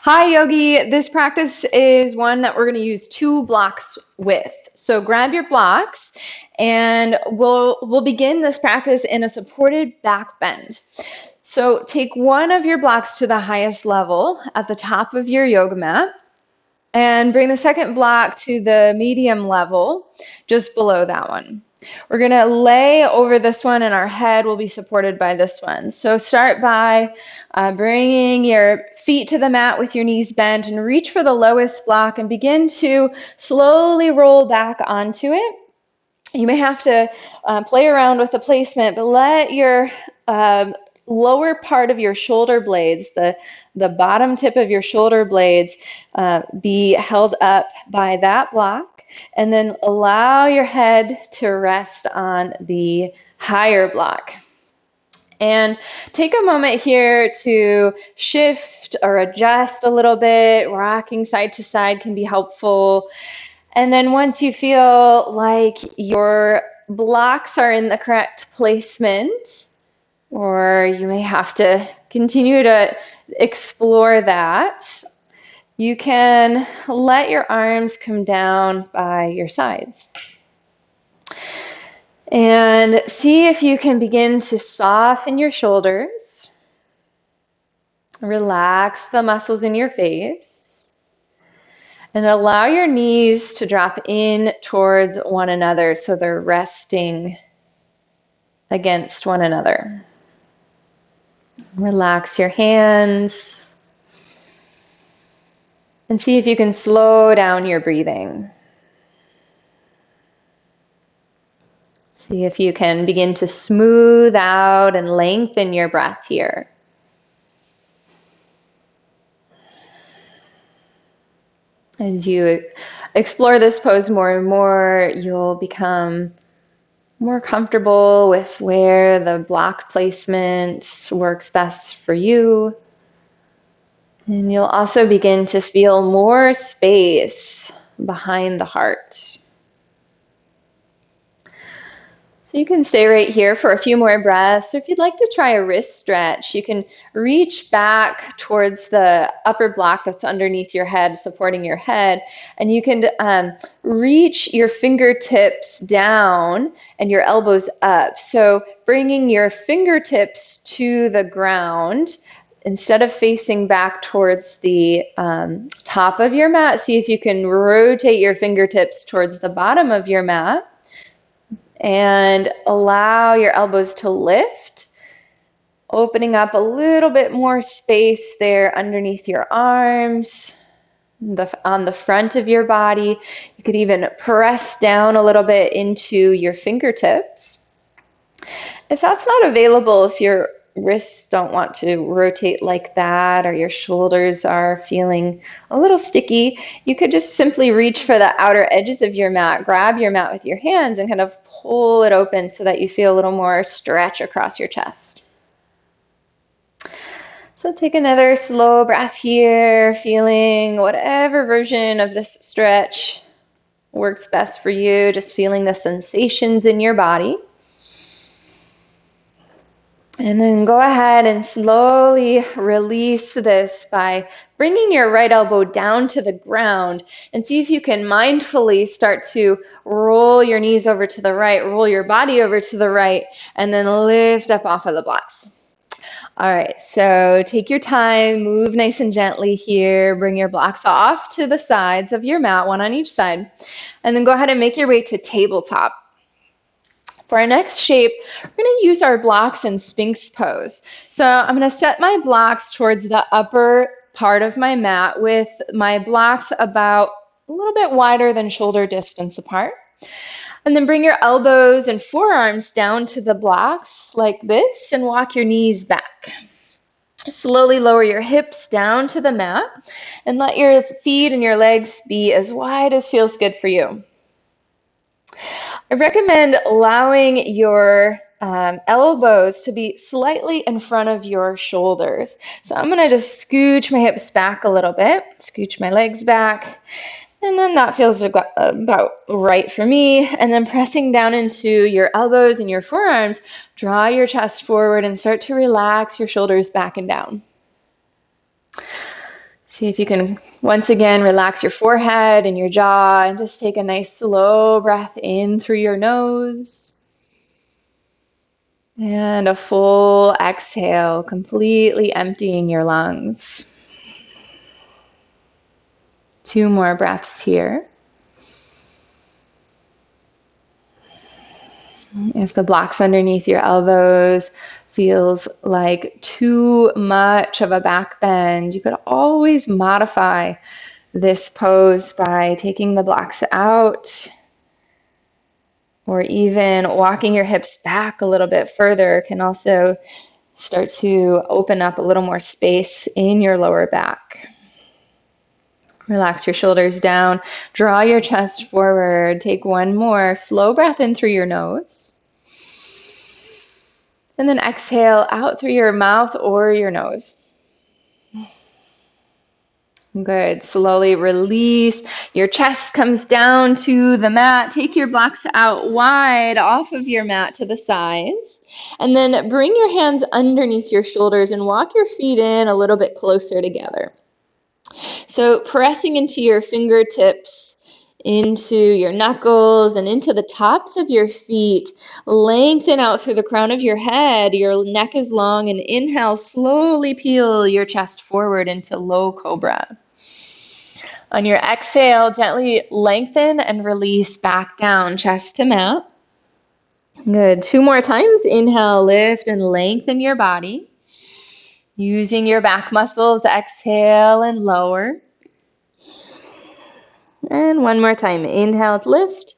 Hi, Yogi. This practice is one that we're going to use two blocks with. So grab your blocks and we'll begin this practice in a supported back bend. So take one of your blocks to the highest level at the top of your yoga mat and bring the second block to the medium level just below that one. We're going to lay over this one and our head will be supported by this one. So start by bringing your feet to the mat with your knees bent and reach for the lowest block and begin to slowly roll back onto it. You may have to play around with the placement, but let your lower part of your shoulder blades, the bottom tip of your shoulder blades, be held up by that block. And then allow your head to rest on the higher block. And take a moment here to shift or adjust a little bit. Rocking side to side can be helpful. And then once you feel like your blocks are in the correct placement, or you may have to continue to explore that, you can let your arms come down by your sides. And see if you can begin to soften your shoulders. Relax the muscles in your face. And allow your knees to drop in towards one another so they're resting against one another. Relax your hands. And see if you can slow down your breathing. See if you can begin to smooth out and lengthen your breath here. As you explore this pose more and more, you'll become more comfortable with where the block placement works best for you. And you'll also begin to feel more space behind the heart. So you can stay right here for a few more breaths. Or if you'd like to try a wrist stretch, you can reach back towards the upper block that's underneath your head, supporting your head. And you can reach your fingertips down and your elbows up. So bringing your fingertips to the ground, instead of facing back towards the top of your mat, see if you can rotate your fingertips towards the bottom of your mat and allow your elbows to lift, opening up a little bit more space there underneath your arms, on the front of your body. You could even press down a little bit into your fingertips. If that's not available, if your wrists don't want to rotate like that, or your shoulders are feeling a little sticky, you could just simply reach for the outer edges of your mat, grab your mat with your hands and kind of pull it open so that you feel a little more stretch across your chest. So take another slow breath here, feeling whatever version of this stretch works best for you, just feeling the sensations in your body. And then go ahead and slowly release this by bringing your right elbow down to the ground and see if you can mindfully start to roll your knees over to the right, roll your body over to the right, and then lift up off of the blocks. All right, so take your time, move nice and gently here, bring your blocks off to the sides of your mat, one on each side, and then go ahead and make your way to tabletop. For our next shape, we're going to use our blocks in Sphinx pose. So I'm going to set my blocks towards the upper part of my mat with my blocks about a little bit wider than shoulder distance apart. And then bring your elbows and forearms down to the blocks like this and walk your knees back. Slowly lower your hips down to the mat and let your feet and your legs be as wide as feels good for you. I recommend allowing your elbows to be slightly in front of your shoulders. So I'm going to just scooch my hips back a little bit, scooch my legs back, and then that feels about right for me. And then pressing down into your elbows and your forearms, draw your chest forward and start to relax your shoulders back and down. See if you can once again relax your forehead and your jaw and just take a nice slow breath in through your nose. And a full exhale, completely emptying your lungs. 2 more breaths here. If the blocks underneath your elbows feels like too much of a back bend, you could always modify this pose by taking the blocks out or even walking your hips back a little bit further can also start to open up a little more space in your lower back. Relax your shoulders down, draw your chest forward, take 1 more slow breath in through your nose. And then exhale out through your mouth or your nose. Good. Slowly release. Your chest comes down to the mat. Take your blocks out wide off of your mat to the sides. And then bring your hands underneath your shoulders and walk your feet in a little bit closer together. So pressing into your fingertips, into your knuckles, and into the tops of your feet. Lengthen out through the crown of your head. Your neck is long, and inhale, slowly peel your chest forward into low cobra. On your exhale, gently lengthen and release back down, chest to mat. Good. 2 more times. Inhale, lift and lengthen your body. Using your back muscles, exhale and lower. And 1 more time. Inhale, lift.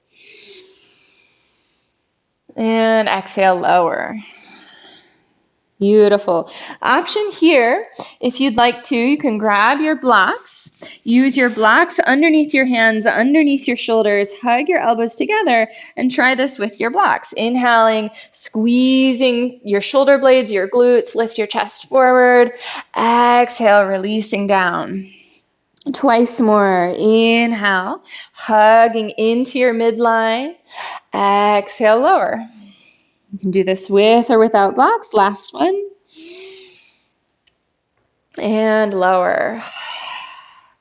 And exhale, lower. Beautiful. Option here, if you'd like to, you can grab your blocks. Use your blocks underneath your hands, underneath your shoulders. Hug your elbows together and try this with your blocks. Inhaling, squeezing your shoulder blades, your glutes. Lift your chest forward. Exhale, releasing down. Twice more. Inhale, hugging into your midline. Exhale, lower. You can do this with or without blocks. Last one. And lower.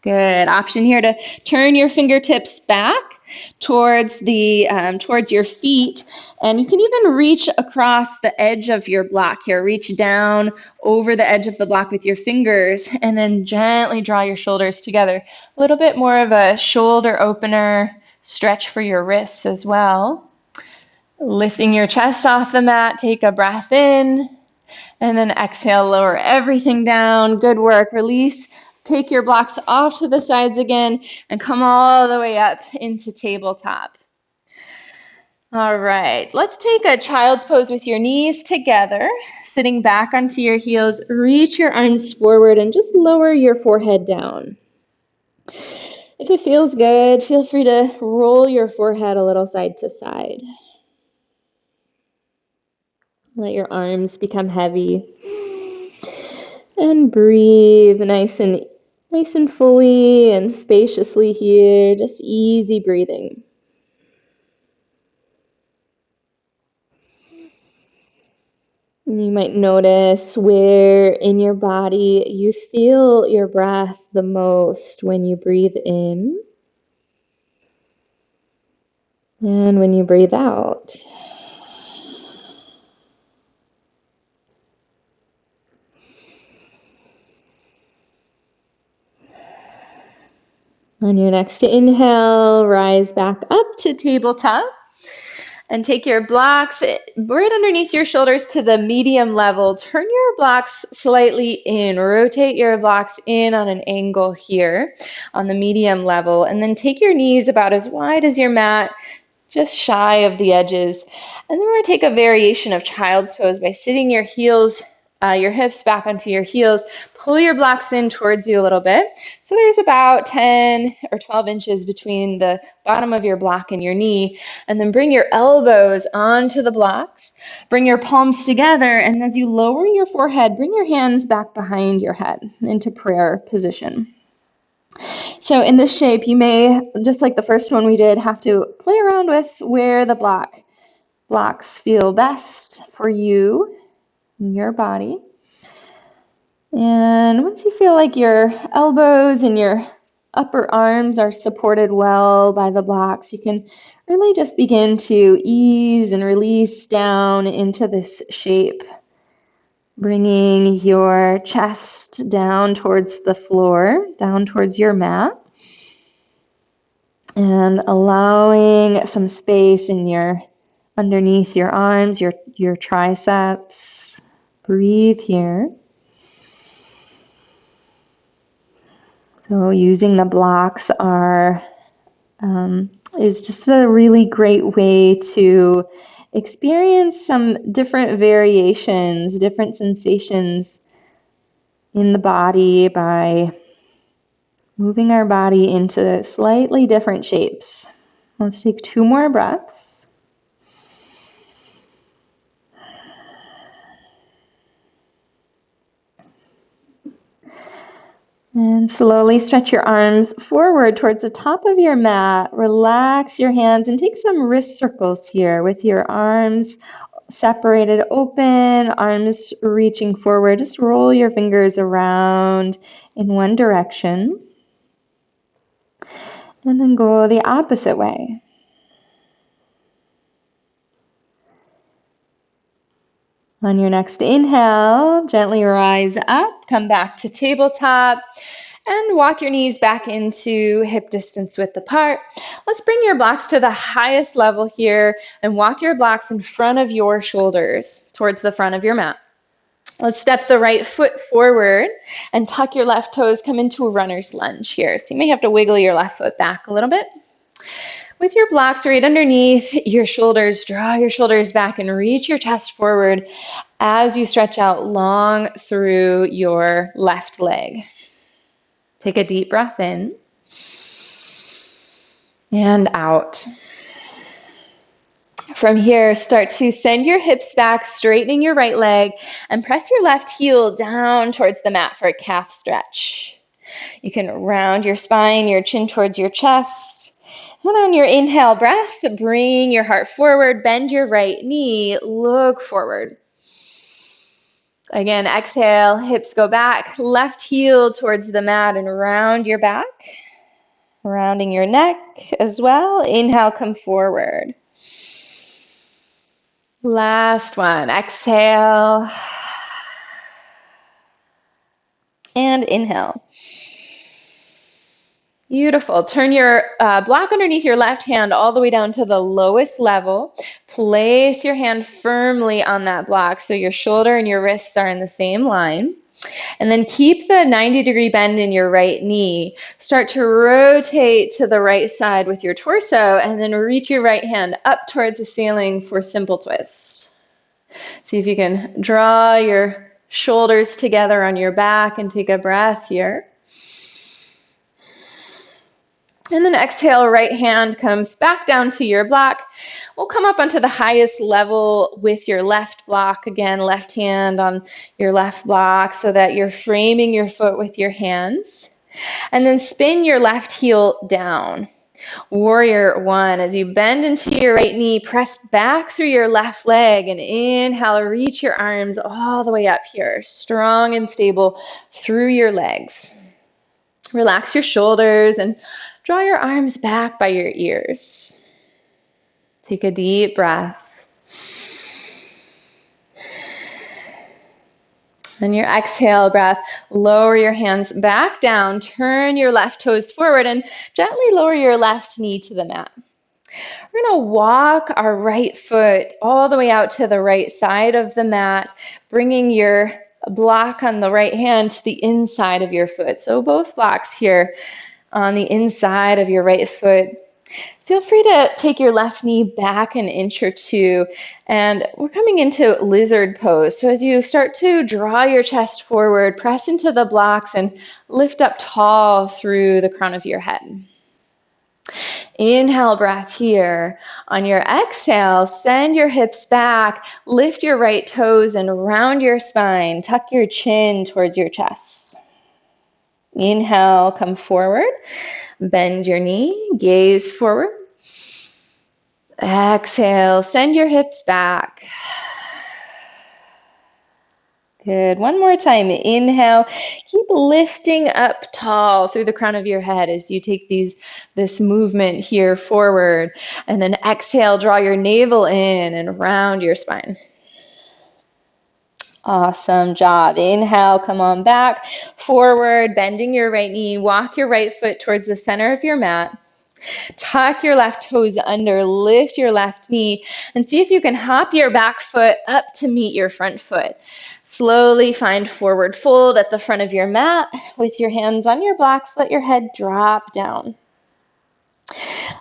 Good. Option here to turn your fingertips back towards your feet, and you can even reach across the edge of your block here. Reach down over the edge of the block with your fingers, and then gently draw your shoulders together. A little bit more of a shoulder opener stretch for your wrists as well. Lifting your chest off the mat, take a breath in, and then exhale, lower everything down. Good work. Release. Take your blocks off to the sides again and come all the way up into tabletop. All right, let's take a child's pose with your knees together, sitting back onto your heels. Reach your arms forward and just lower your forehead down. If it feels good, feel free to roll your forehead a little side to side. Let your arms become heavy. And breathe nice and fully and spaciously here. Just easy breathing. And you might notice where in your body you feel your breath the most when you breathe in and when you breathe out. On your next inhale, rise back up to tabletop and take your blocks right underneath your shoulders to the medium level. Turn your blocks slightly in. Rotate your blocks in on an angle here on the medium level. And then take your knees about as wide as your mat, just shy of the edges. And then we're going to take a variation of child's pose by sitting your hips back onto your heels. Pull your blocks in towards you a little bit. So there's about 10 or 12 inches between the bottom of your block and your knee. And then bring your elbows onto the blocks. Bring your palms together. And as you lower your forehead, bring your hands back behind your head into prayer position. So in this shape, you may, just like the first one we did, have to play around with where the blocks feel best for you and your body. And once you feel like your elbows and your upper arms are supported well by the blocks, you can really just begin to ease and release down into this shape, bringing your chest down towards the floor, down towards your mat, and allowing some space in your underneath your arms, your triceps. Breathe here. So using the blocks is just a really great way to experience some different variations, different sensations in the body by moving our body into slightly different shapes. Let's take 2 more breaths. And slowly stretch your arms forward towards the top of your mat. Relax your hands and take some wrist circles here with your arms separated open, arms reaching forward. Just roll your fingers around in one direction. And then go the opposite way. On your next inhale, gently rise up, come back to tabletop, and walk your knees back into hip distance width apart. Let's bring your blocks to the highest level here and walk your blocks in front of your shoulders towards the front of your mat. Let's step the right foot forward and tuck your left toes, come into a runner's lunge here. So you may have to wiggle your left foot back a little bit. With your blocks right underneath your shoulders, draw your shoulders back and reach your chest forward as you stretch out long through your left leg. Take a deep breath in and out. From here, start to send your hips back, straightening your right leg, and press your left heel down towards the mat for a calf stretch. You can round your spine, your chin towards your chest. And on your inhale breath, bring your heart forward, bend your right knee, look forward. Again, exhale, hips go back, left heel towards the mat and round your back. Rounding your neck as well. Inhale, come forward. Last one, exhale. And inhale. Beautiful. Turn your block underneath your left hand all the way down to the lowest level. Place your hand firmly on that block so your shoulder and your wrists are in the same line. And then keep the 90-degree bend in your right knee. Start to rotate to the right side with your torso and then reach your right hand up towards the ceiling for simple twist. See if you can draw your shoulders together on your back and take a breath here. And then exhale, right hand comes back down to your block. We'll come up onto the highest level with your left block. Again, left hand on your left block so that you're framing your foot with your hands. And then spin your left heel down. Warrior one. As you bend into your right knee, press back through your left leg and inhale, reach your arms all the way up here. Strong and stable through your legs. Relax your shoulders and draw your arms back by your ears. Take a deep breath. On your exhale breath, lower your hands back down, turn your left toes forward, and gently lower your left knee to the mat. We're going to walk our right foot all the way out to the right side of the mat, bringing your block on the right hand to the inside of your foot. So both blocks here on the inside of your right foot. Feel free to take your left knee back an inch or two, and we're coming into lizard pose. So as you start to draw your chest forward, press into the blocks and lift up tall through the crown of your head. Inhale, breath here. On your exhale, send your hips back, lift your right toes and round your spine. Tuck your chin towards your chest. Inhale, come forward. Bend your knee, gaze forward. Exhale, send your hips back. Good. One more time. Inhale. Keep lifting up tall through the crown of your head as you take this movement here forward. And then exhale, draw your navel in and round your spine. Awesome job. Inhale, come on back, forward, bending your right knee. Walk your right foot towards the center of your mat. Tuck your left toes under, lift your left knee, and see if you can hop your back foot up to meet your front foot. Slowly find forward fold at the front of your mat. With your hands on your blocks, let your head drop down.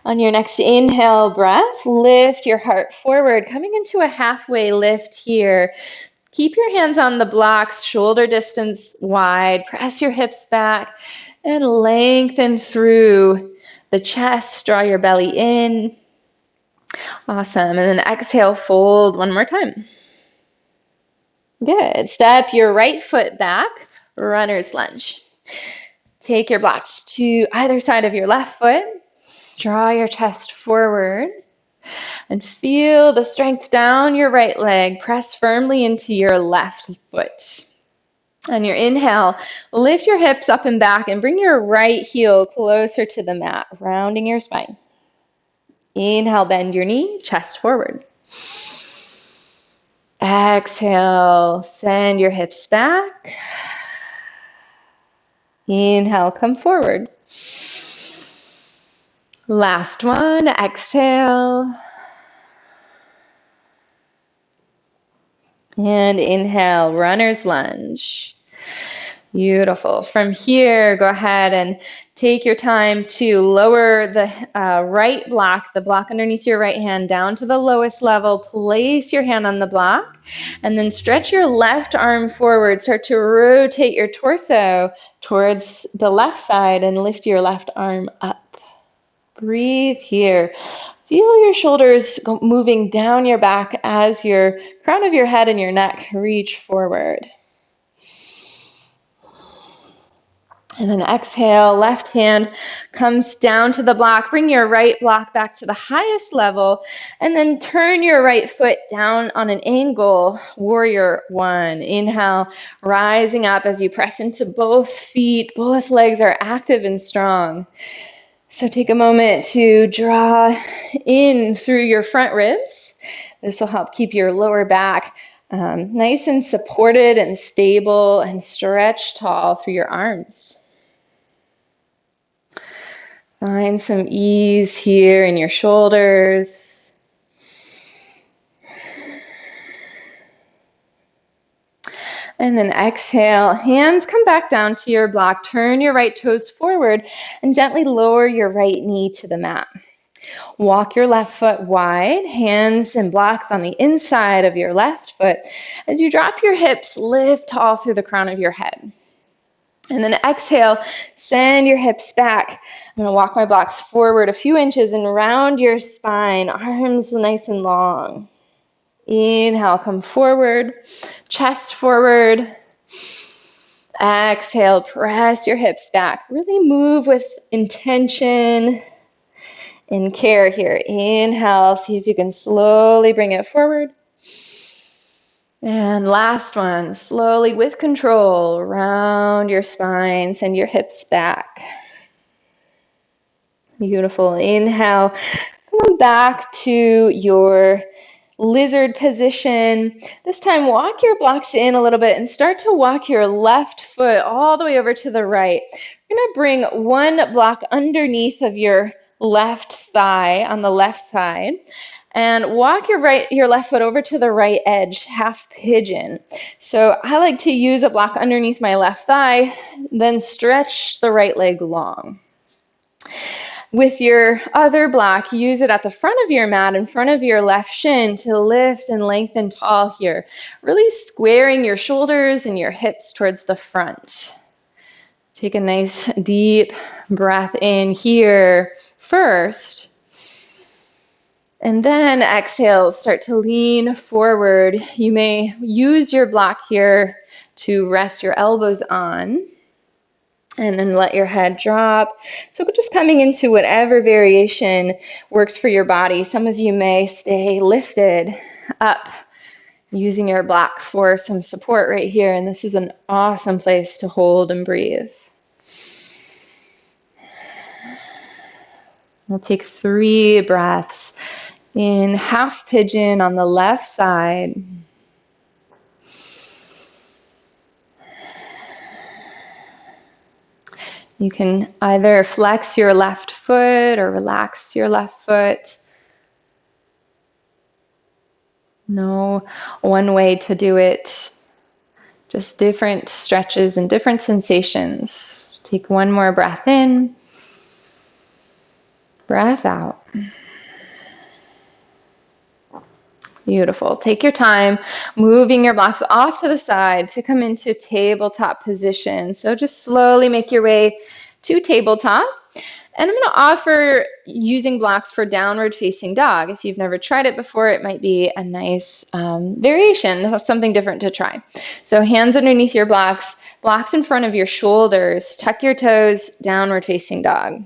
On your next inhale breath, lift your heart forward, coming into a halfway lift here. Keep your hands on the blocks, shoulder distance wide. Press your hips back and lengthen through the chest. Draw your belly in. Awesome. And then exhale, fold one more time. Good. Step your right foot back, runner's lunge. Take your blocks to either side of your left foot. Draw your chest forward. And feel the strength down your right leg. Press firmly into your left foot. On your inhale, lift your hips up and back and bring your right heel closer to the mat, rounding your spine. Inhale, bend your knee, chest forward. Exhale, send your hips back. Inhale, come forward. Last one, exhale. And inhale, runner's lunge. Beautiful. From here, go ahead and take your time to lower the right block, the block underneath your right hand, down to the lowest level. Place your hand on the block, and then stretch your left arm forward. Start to rotate your torso towards the left side and lift your left arm up. Breathe here. Feel your shoulders moving down your back as your crown of your head and your neck reach forward. And then exhale, left hand comes down to the block. Bring your right block back to the highest level, and then turn your right foot down on an angle, warrior one. Inhale, rising up as you press into both feet. Both legs are active and strong. So take a moment to draw in through your front ribs. This will help keep your lower back nice and supported and stable, and stretch tall through your arms. Find some ease here in your shoulders. And then exhale, hands come back down to your block. Turn your right toes forward and gently lower your right knee to the mat. Walk your left foot wide, hands and blocks on the inside of your left foot. As you drop your hips, lift tall through the crown of your head. And then exhale, send your hips back. I'm going to walk my blocks forward a few inches and round your spine, arms nice and long. Inhale, come forward, chest forward. Exhale, press your hips back. Really move with intention and care here. Inhale, see if you can slowly bring it forward. And last one, slowly with control, round your spine, send your hips back. Beautiful. Inhale, come on back to your lizard position. This time, walk your blocks in a little bit and start to walk your left foot all the way over to the right. You're going to bring one block underneath of your left thigh on the left side, and walk your left foot over to the right edge, half pigeon. So I like to use a block underneath my left thigh, then stretch the right leg long. With your other block, use it at the front of your mat, in front of your left shin, to lift and lengthen tall here. Really squaring your shoulders and your hips towards the front. Take a nice deep breath in here first. And then exhale, start to lean forward. You may use your block here to rest your elbows on, and then let your head drop. So just coming into whatever variation works for your body. Some of you may stay lifted up using your block for some support right here. And this is an awesome place to hold and breathe. We'll take 3 breaths in half pigeon on the left side. You can either flex your left foot or relax your left foot. No one way to do it. Just different stretches and different sensations. Take one more breath in. Breath out. Beautiful. Take your time, moving your blocks off to the side to come into tabletop position. So just slowly make your way to tabletop. And I'm going to offer using blocks for downward facing dog. If you've never tried it before, it might be a nice variation, something different to try. So hands underneath your blocks, blocks in front of your shoulders, tuck your toes, downward facing dog.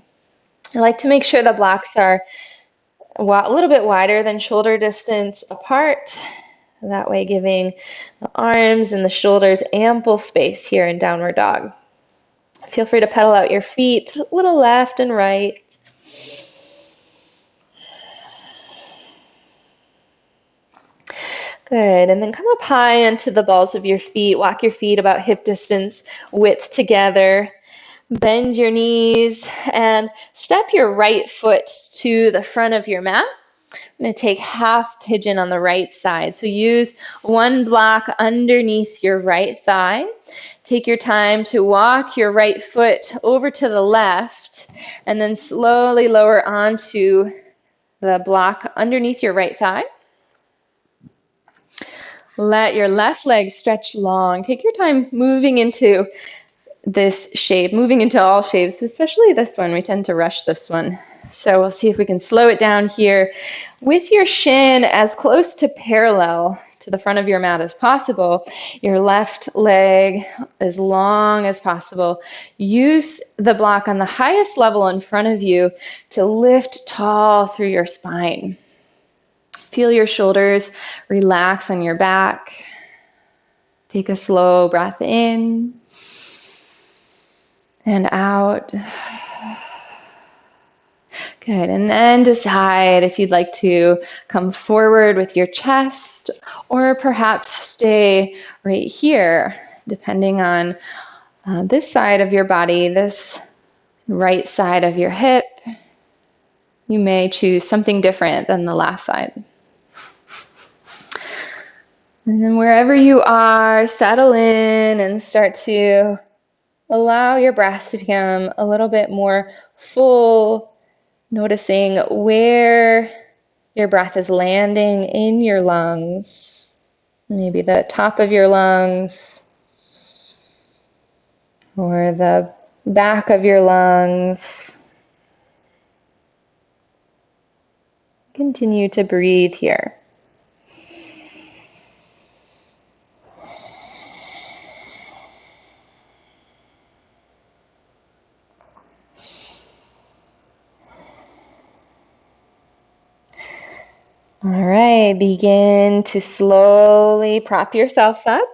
I like to make sure the blocks are a little bit wider than shoulder distance apart. That way giving the arms and the shoulders ample space here in downward dog. Feel free to pedal out your feet a little left and right. Good, and then come up high into the balls of your feet. Walk your feet about hip distance width together. Bend your knees and step your right foot to the front of your mat. I'm going to take half pigeon on the right side. So use one block underneath your right thigh. Take your time to walk your right foot over to the left and then slowly lower onto the block underneath your right thigh. Let your left leg stretch long. Take your time moving into this shape, moving into all shapes, especially this one. We tend to rush this one. So we'll see if we can slow it down here with your shin as close to parallel to the front of your mat as possible. Your left leg as long as possible. Use the block on the highest level in front of you to lift tall through your spine. Feel your shoulders relax on your back. Take a slow breath in and out. Good, and then decide if you'd like to come forward with your chest or perhaps stay right here, depending on this side of your body, this right side of your hip. You may choose something different than the last side. And then wherever you are, settle in and start to allow your breath to become a little bit more full, noticing where your breath is landing in your lungs, maybe the top of your lungs or the back of your lungs. Continue to breathe here. All right, begin to slowly prop yourself up.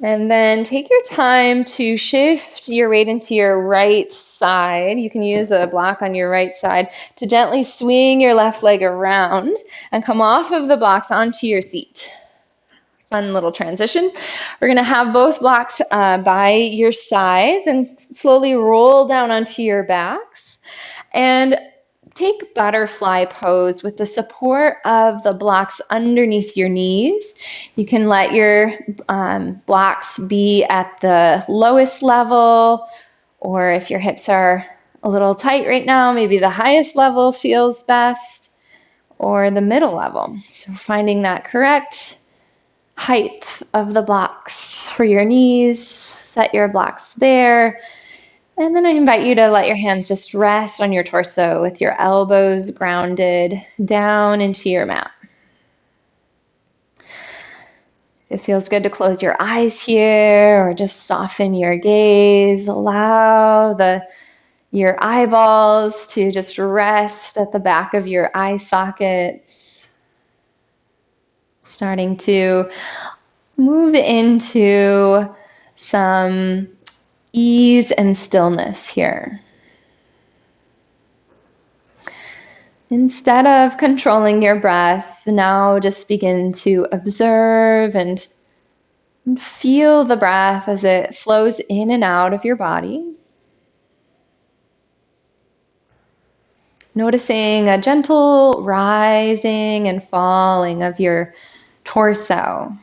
And then take your time to shift your weight into your right side. You can use a block on your right side to gently swing your left leg around and come off of the blocks onto your seat. Fun little transition. We're going to have both blocks by your sides and slowly roll down onto your backs. And take butterfly pose with the support of the blocks underneath your knees. You can let your blocks be at the lowest level, or if your hips are a little tight right now, maybe the highest level feels best, or the middle level. So finding that correct height of the blocks for your knees, set your blocks there. And then I invite you to let your hands just rest on your torso with your elbows grounded down into your mat. If it feels good to close your eyes here or just soften your gaze, allow your eyeballs to just rest at the back of your eye sockets. Starting to move into some ease and stillness here. Instead of controlling your breath, now just begin to observe and feel the breath as it flows in and out of your body. Noticing a gentle rising and falling of your torso.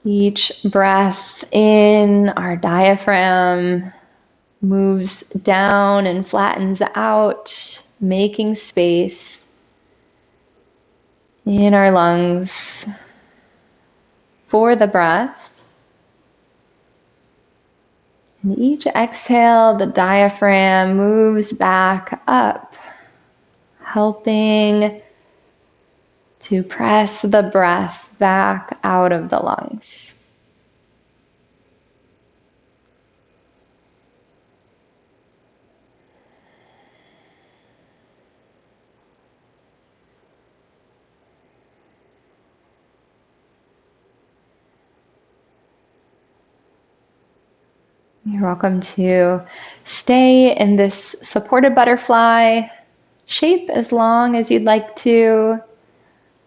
Each breath in, our diaphragm moves down and flattens out, making space in our lungs for the breath. And each exhale, the diaphragm moves back up, helping to press the breath back out of the lungs. You're welcome to stay in this supported butterfly shape as long as you'd like to,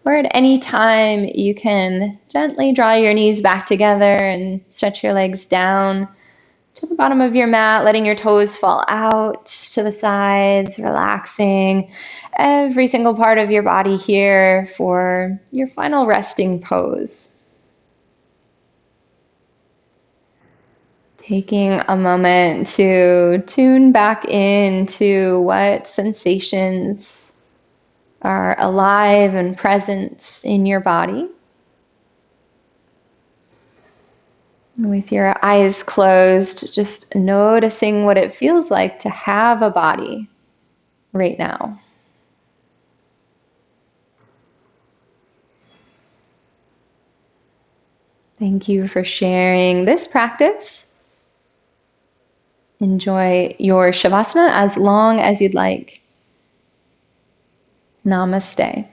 or at any time you can gently draw your knees back together and stretch your legs down to the bottom of your mat, letting your toes fall out to the sides, relaxing every single part of your body here for your final resting pose. Taking a moment to tune back into what sensations are alive and present in your body. With your eyes closed, just noticing what it feels like to have a body right now. Thank you for sharing this practice. Enjoy your Shavasana as long as you'd like. Namaste.